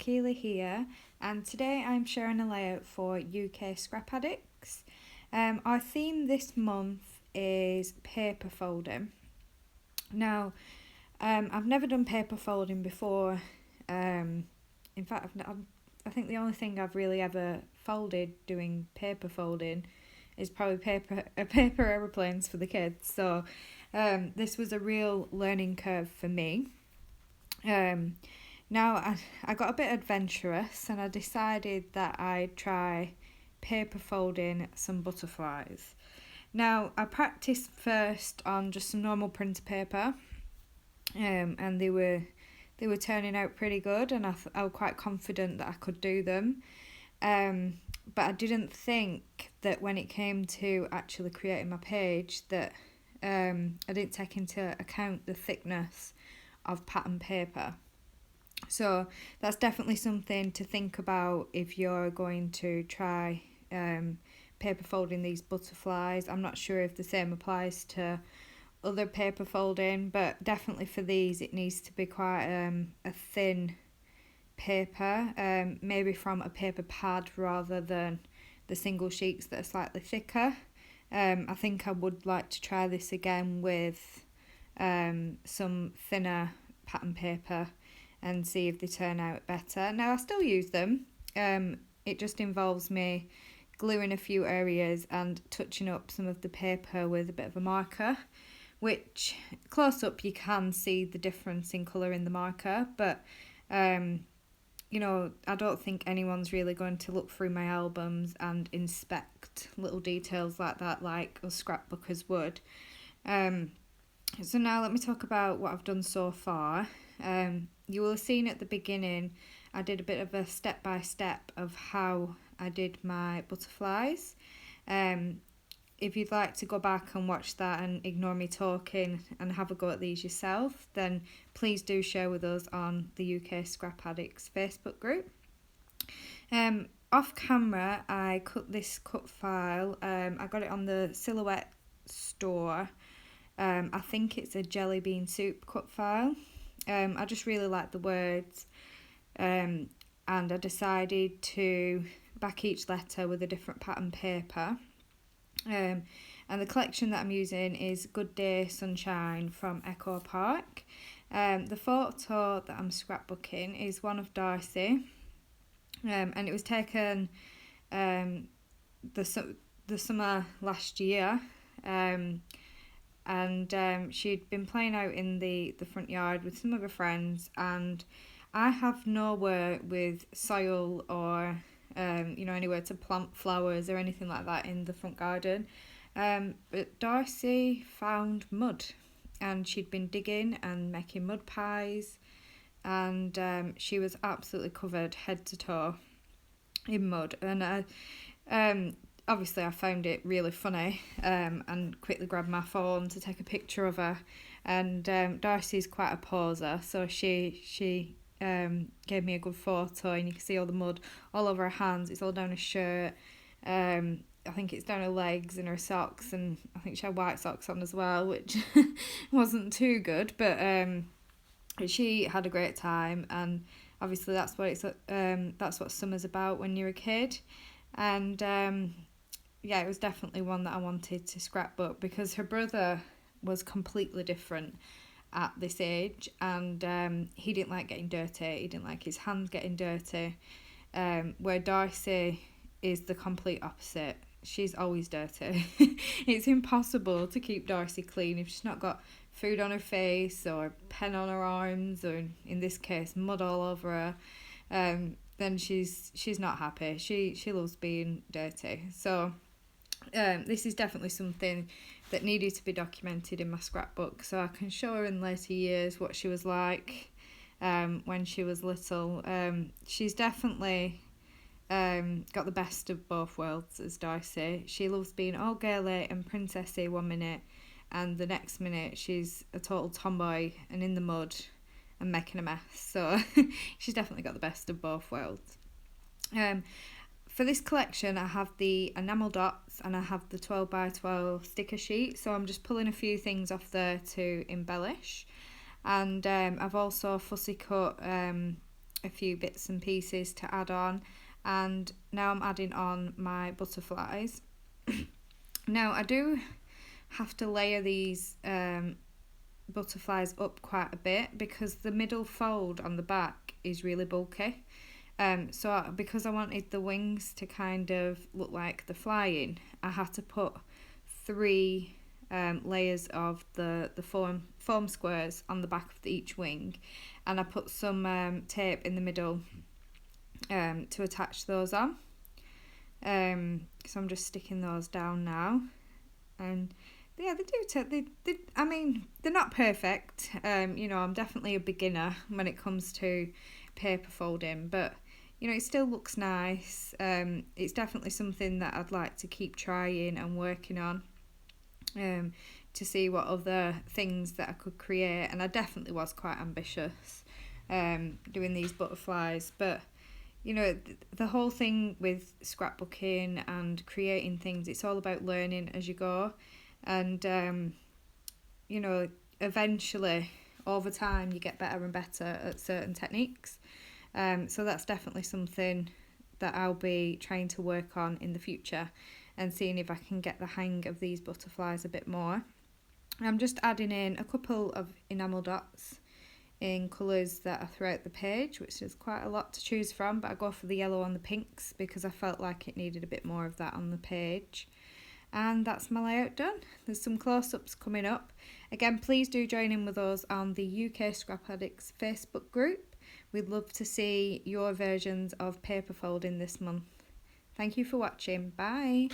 Keighley here, and today I'm sharing a layout for UK Scrap Addicts. Our theme this month is paper folding. Now, I've never done paper folding before. In fact, I think the only thing I've really ever folded doing paper folding is probably paper aeroplanes for the kids. So this was a real learning curve for me. Now I got a bit adventurous and I decided that I'd try paper folding some butterflies. Now I practiced first on just some normal printer paper, and they were turning out pretty good, and I was quite confident that I could do them. But I didn't think that when it came to actually creating my page that I didn't take into account the thickness of pattern paper. So that's definitely something to think about if you're going to try paper folding these butterflies. I'm not sure if the same applies to other paper folding, but definitely for these it needs to be quite a thin paper, maybe from a paper pad rather than the single sheets that are slightly thicker. I think I would like to try this again with some thinner pattern paper and see if they turn out better. Now I still use them. It just involves me gluing a few areas and touching up some of the paper with a bit of a marker, which close up you can see the difference in colour in the marker, but I don't think anyone's really going to look through my albums and inspect little details like that like us scrapbookers would. So now let me talk about what I've done so far. You will have seen at the beginning I did a bit of a step-by-step of how I did my butterflies. If you'd like to go back and watch that and ignore me talking and have a go at these yourself, then please do share with us on the UK Scrap Addicts Facebook group. Off camera, I cut this cut file. I got it on the Silhouette store. I think it's a jelly bean soup cut file. I just really like the words, and I decided to back each letter with a different pattern paper. And the collection that I'm using is Good Day Sunshine from Echo Park. The photo that I'm scrapbooking is one of Darcy, and it was taken the summer last year. And she'd been playing out in the front yard with some of her friends, and I have nowhere with soil or anywhere to plant flowers or anything like that in the front garden. But Darcy found mud, and she'd been digging and making mud pies, and she was absolutely covered head to toe in mud. And obviously I found it really funny, and quickly grabbed my phone to take a picture of her. And Darcy's quite a poser, so she gave me a good photo, and you can see all the mud all over her hands. It's all down her shirt. I think it's down her legs and her socks, and I think she had white socks on as well, which wasn't too good. But she had a great time, and obviously that's what summer's about when you're a kid. And it was definitely one that I wanted to scrapbook because her brother was completely different at this age, and he didn't like getting dirty. He didn't like his hands getting dirty, where Darcy is the complete opposite. She's always dirty. It's impossible to keep Darcy clean if she's not got food on her face or pen on her arms, or in this case mud all over her. Then she's not happy. She loves being dirty. So this is definitely something that needed to be documented in my scrapbook, so I can show her in later years what she was like when she was little. She's definitely got the best of both worlds as Darcy. She loves being all girly and princessy one minute, and the next minute she's a total tomboy and in the mud and making a mess. So she's definitely got the best of both worlds. For this collection I have the enamel dots and I have the 12x12 sticker sheet, so I'm just pulling a few things off there to embellish. And I've also fussy cut a few bits and pieces to add on, and now I'm adding on my butterflies. Now I do have to layer these butterflies up quite a bit because the middle fold on the back is really bulky. So because I wanted the wings to kind of look like the flying, I had to put 3 layers of the foam squares on the back of each wing, and I put some tape in the middle to attach those on. So I'm just sticking those down now, and yeah, I mean, they're not perfect. I'm definitely a beginner when it comes to paper folding, but it still looks nice. It's definitely something that I'd like to keep trying and working on, to see what other things that I could create. And I definitely was quite ambitious doing these butterflies, but the whole thing with scrapbooking and creating things, it's all about learning as you go. And eventually over time you get better and better at certain techniques. So that's definitely something that I'll be trying to work on in the future and seeing if I can get the hang of these butterflies a bit more. I'm just adding in a couple of enamel dots in colours that are throughout the page, which is quite a lot to choose from, but I go for the yellow and the pinks because I felt like it needed a bit more of that on the page. And that's my layout done. There's some close-ups coming up. Again, please do join in with us on the UK Scrap Addicts Facebook group. We'd love to see your versions of paper folding this month. Thank you for watching. Bye.